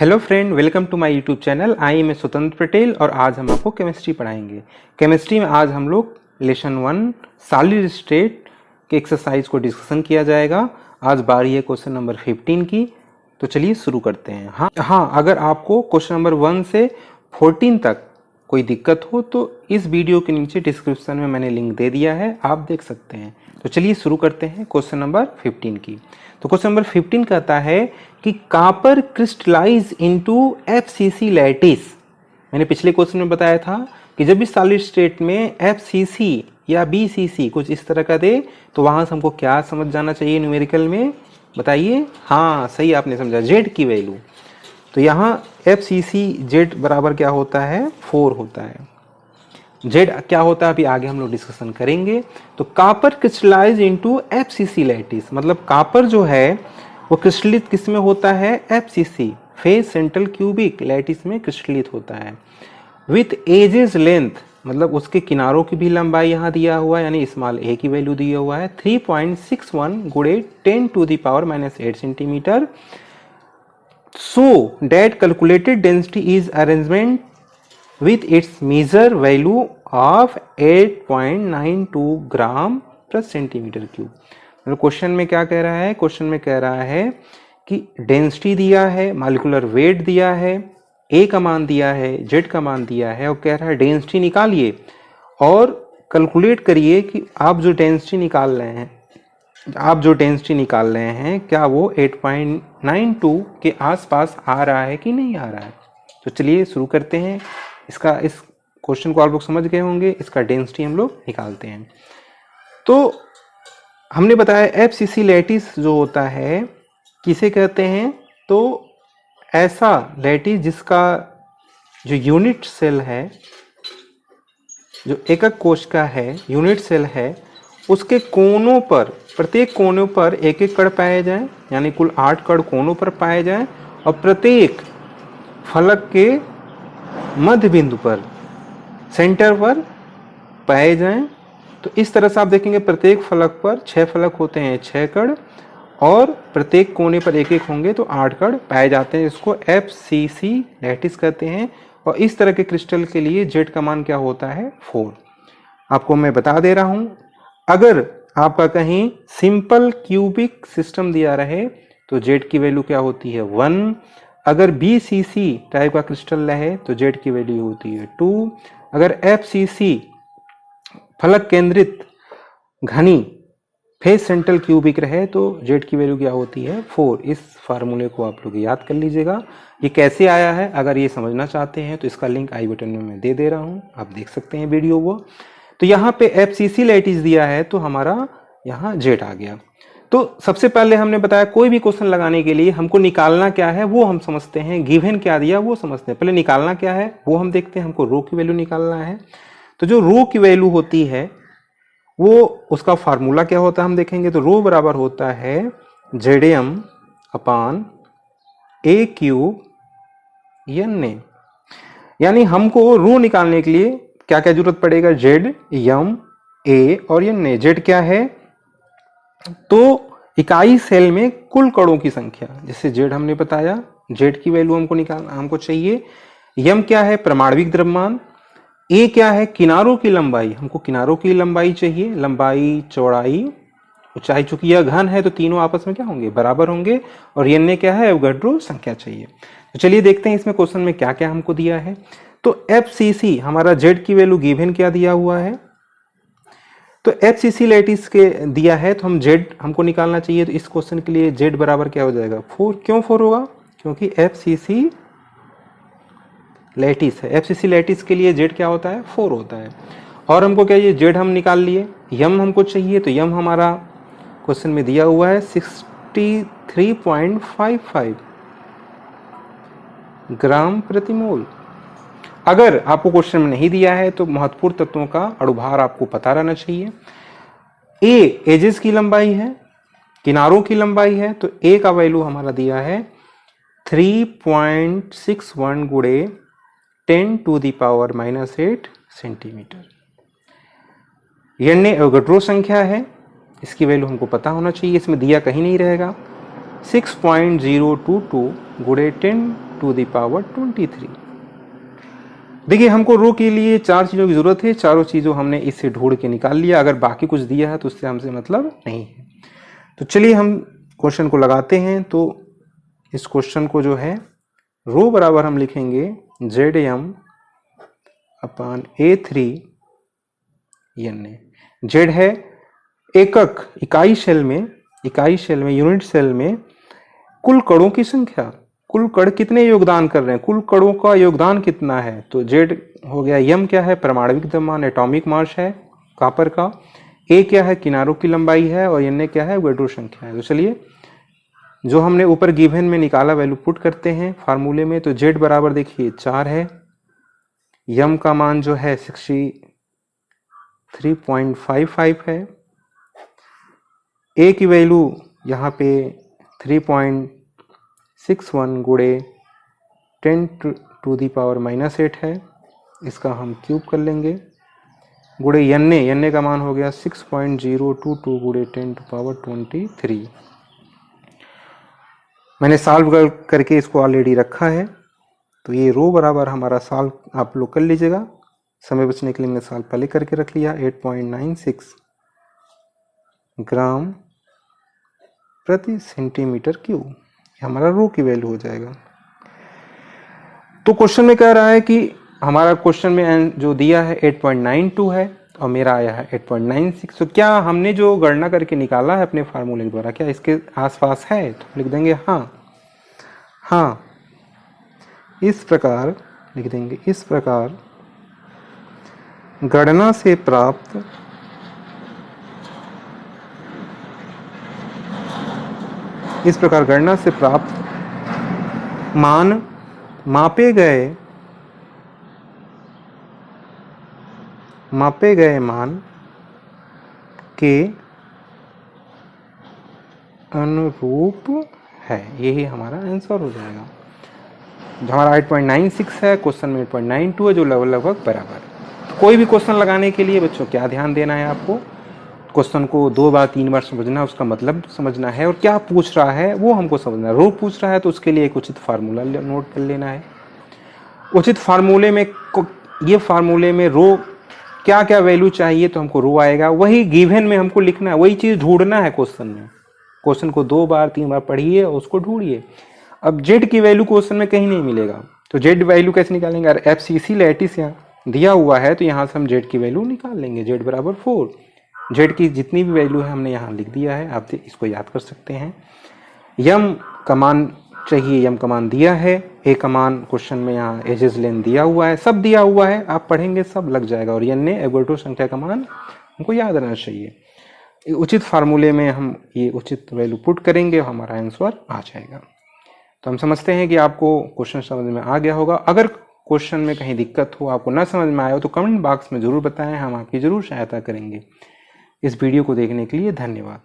Hello friend, welcome to my YouTube channel. I am Swatantra Patel और आज हम आपको केमिस्ट्री पढ़ाएंगे। केमिस्ट्री में आज हम लोग लेसन 1 सॉलिड स्टेट के एक्सरसाइज को डिस्कशन किया जाएगा। आज बारी है क्वेश्चन नंबर 15 की, तो चलिए शुरू करते हैं। हाँ, अगर आपको क्वेश्चन नंबर 1 से 14 तक कोई दिक्कत हो तो इस वीडियो के नीचे डिस्क्रिप्शन में मैंने लिंक दे दिया है, आप देख सकते हैं। तो चलिए शुरू करते हैं क्वेश्चन नंबर 15 की। तो क्वेश्चन नंबर 15 कहता है कि copper crystallize into FCC lattice. मैंने पिछले क्वेश्चन में बताया था कि जब भी सॉलिड स्टेट में एफसीसी या बीसीसी कुछ इस तरह का दे तो वहां से हमको क्या समझ जाना चाहिए न्यूमेरिकल में, बताइए। हाँ, सही आपने समझा, जेड की वैल्यू। तो यहाँ एफसीसी जेड बराबर क्या होता है, 4 होता है। जेड क्या होता है अभी आगे हम लोग डिस्कशन करेंगे। तो copper crystallize into FCC lattice, मतलब कॉपर जो है वो क्रिस्टलित किस में होता है, FCC face central cubic lattice में क्रिस्टलित होता है। विथ एजेस लेंथ, मतलब उसके किनारों की भी लंबाई यहाँ दिया हुआ है, यानी स्मॉल ए की वैल्यू दिया हुआ है 3.61 गुणे 10⁻⁻8 centimetre. So that calculated density is arrangement with its measure value of 8.92 ग्राम प्रति सेंटीमीटर क्यूब। मतलब क्वेश्चन में क्या कह रहा है, क्वेश्चन में कह रहा है कि डेंसिटी दिया है, मॉलिक्यूलर वेट दिया है, ए का मान दिया है, जेड का मान दिया है, और कह रहा है डेंसिटी निकालिए और कैलकुलेट करिए कि आप जो डेंसिटी निकाल रहे हैं क्या वो 8.92 के आसपास आ रहा है कि नहीं आ रहा है। तो चलिए शुरू करते हैं। इस क्वेश्चन को आप लोग समझ गए होंगे, इसका डेंसिटी हम लोग निकालते हैं। तो हमने बताया एफसीसी लैटिस जो होता है किसे कहते हैं, तो ऐसा लैटिस जिसका जो यूनिट सेल है, जो एकक कोश का है, यूनिट सेल है, उसके कोनों पर, प्रत्येक कोनों पर एक एक कण पाए जाएं, यानी कुल 8 कण कोनों पर पाए जाएं, और प्रत्येक फलक के मध्य बिंदु पर, सेंटर पर पाए जाएं। तो इस तरह से आप देखेंगे प्रत्येक फलक पर 6 फलक होते हैं, 6 कण, और प्रत्येक कोने पर एक एक होंगे तो 8 कण पाए जाते हैं। इसको एफसीसी लैटिस कहते हैं। और इस तरह के क्रिस्टल के लिए जेड का मान क्या होता है, 4। आपको मैं बता दे रहा हूं, अगर आपका कहीं सिंपल क्यूबिक सिस्टम दिया रहे तो जेड की वैल्यू क्या होती है, 1। अगर बीसीसी टाइप का क्रिस्टल रहे तो जेड की वैल्यू होती है 2। अगर एफसीसी फलक केंद्रित घनी फेस सेंट्रल क्यूबिक रहे तो जेड की वैल्यू क्या होती है, 4। इस फार्मूले को आप लोग याद कर लीजिएगा। ये कैसे आया है, अगर ये समझना चाहते हैं तो इसका लिंक आई बटन में मैं दे दे रहा हूं, आप देख सकते हैं वीडियो वो। तो यहाँ पे एफसीसी लैटिस दिया है तो हमारा यहाँ जेड आ गया। तो सबसे पहले हमने बताया कोई भी क्वेश्चन लगाने के लिए हमको निकालना क्या है वो हम समझते हैं, गिवन क्या दिया वो समझते हैं। पहले निकालना क्या है वो हम देखते हैं, हमको रो की वैल्यू निकालना है। तो जो रो की वैल्यू होती है वो उसका फार्मूला क्या होता है हम देखेंगे। तो रो बराबर होता है जेडएम अपान ए क्यूब एन ए, यानी हमको रो निकालने के लिए क्या क्या जरूरत पड़ेगा, जेड, एम, ए और एन ए। जेड क्या है, तो इकाई सेल में कुल कणों की संख्या, जैसे जेड हमने बताया, जेड की वैल्यू हमको चाहिए। यम क्या है, परमाणविक द्रव्यमान। ए क्या है, किनारों की लंबाई, हमको किनारों की लंबाई चाहिए, लंबाई, चौड़ाई, ऊंचाई। चूंकि यह घन है तो तीनों आपस में क्या होंगे, बराबर होंगे। और एन क्या है, अवोगाड्रो संख्या चाहिए। तो चलिए देखते हैं इसमें क्वेश्चन में क्या क्या हमको दिया है। तो एफसीसी हमारा जेड की वैल्यू गिवन क्या दिया हुआ है, तो एफसीसी लैटिस के दिया है तो हम जेड हमको निकालना चाहिए। तो इस क्वेश्चन के लिए जेड बराबर क्या हो जाएगा, 4। क्यों 4 होगा, क्योंकि एफसीसी लैटिस है। एफसीसी लैटिस के लिए जेड क्या होता है, 4 होता है। और हमको क्या, ये जेड हम निकाल लिए। यम हमको चाहिए, तो यम हमारा क्वेश्चन में दिया हुआ है 63.55 ग्राम प्रति मोल। अगर आपको क्वेश्चन में नहीं दिया है तो महत्वपूर्ण तत्वों का अणुभार आपको पता रहना चाहिए। ए एजेस की लंबाई है, किनारों की लंबाई है, तो ए का वैल्यू हमारा दिया है 3.61 गुणे 10⁻⁻8 सेंटीमीटर। एन अवोगाड्रो संख्या है, इसकी वैल्यू हमको पता होना चाहिए, इसमें दिया कहीं नहीं रहेगा। 6.022 गुणे 10⁻23। देखिए हमको रो के लिए 4 चीज़ों की ज़रूरत है, चारों चीज़ों हमने इससे ढूंढ के निकाल लिया। अगर बाकी कुछ दिया है तो उससे हमसे मतलब नहीं है। तो चलिए हम क्वेश्चन को लगाते हैं। तो इस क्वेश्चन को जो है रो बराबर हम लिखेंगे Zm/A3 Na। जेड है एकक इकाई शेल में यूनिट सेल में कुल कणों की संख्या, कुल कण कितने योगदान कर रहे हैं, कुल कणों का योगदान कितना है। तो जेड हो गया, यम क्या है, परमाणविक द्रव्यमान एटॉमिक मास है कॉपर का, ए क्या है, किनारों की लंबाई है, और एन क्या है, एवोगाड्रो संख्या है। तो चलिए जो हमने ऊपर गिवन में निकाला वैल्यू पुट करते हैं फार्मूले में। तो जेड बराबर देखिए 4 है, यम का मान जो है 63.55 है, ए की वैल्यू यहाँ पे 3.61 गुणे 10⁻⁻8 है, इसका हम क्यूब कर लेंगे, गुणे एन का मान हो गया 6.022 गुणे 10⁻23। मैंने सॉल्व करके इसको ऑलरेडी रखा है। तो ये रो बराबर हमारा सॉल्व आप लोग कर लीजिएगा, समय बचने के लिए मैंने सॉल्व पहले करके रख लिया। 8.96 ग्राम प्रति सेंटीमीटर क्यूब हमारा रो की वैल्यू हो जाएगा। तो क्वेश्चन में कह रहा है कि हमारा क्वेश्चन में जो दिया है 8.92 है और मेरा आया है 8.96। तो क्या हमने जो गणना करके निकाला है अपने फार्मूले द्वारा क्या इसके आसपास है? तो लिख देंगे हाँ, इस प्रकार लिख देंगे, इस प्रकार गणना से प्राप्त मान मापे गए मान के अनुरूप है। यही हमारा आंसर हो जाएगा। हमारा 8.96 है, क्वेश्चन में 8.92 है, जो लगभग बराबर है। कोई भी क्वेश्चन लगाने के लिए बच्चों क्या ध्यान देना है आपको, क्वेश्चन को 2 बार 3 बार समझना, उसका मतलब समझना है और क्या पूछ रहा है वो हमको समझना है। रो पूछ रहा है तो उसके लिए एक उचित फार्मूला नोट कर लेना है। उचित फार्मूले में ये फार्मूले में रो क्या क्या वैल्यू चाहिए तो हमको रो आएगा, वही गिवन में हमको लिखना है, वही चीज़ ढूंढना है क्वेश्चन में। क्वेश्चन को 2 बार 3 बार पढ़िए और उसको ढूंढिए। अब जेड की वैल्यू क्वेश्चन में कहीं नहीं मिलेगा, तो जेड वैल्यू कैसे निकालेंगे? अगर FCC लैटिस यहाँ दिया हुआ है तो यहाँ से हम जेड की वैल्यू निकाल लेंगे। जेड बराबर 4, जेड की जितनी भी वैल्यू है हमने यहाँ लिख दिया है, आप इसको याद कर सकते हैं। यम का मान चाहिए, यम का मान दिया है, ए का मान क्वेश्चन में यहाँ एजेस लेन दिया हुआ है, सब दिया हुआ है, आप पढ़ेंगे सब लग जाएगा। और एन एवोगाड्रो संख्या का मान हमको याद रहना चाहिए। उचित फार्मूले में हम ये उचित वैल्यू पुट करेंगे और हमारा आंसर आ जाएगा। तो हम समझते हैं कि आपको क्वेश्चन समझ में आ गया होगा। अगर क्वेश्चन में कहीं दिक्कत हो, आपको ना समझ में आया हो तो कमेंट बॉक्स में ज़रूर बताएं, हम आपकी ज़रूर सहायता करेंगे। इस वीडियो को देखने के लिए धन्यवाद।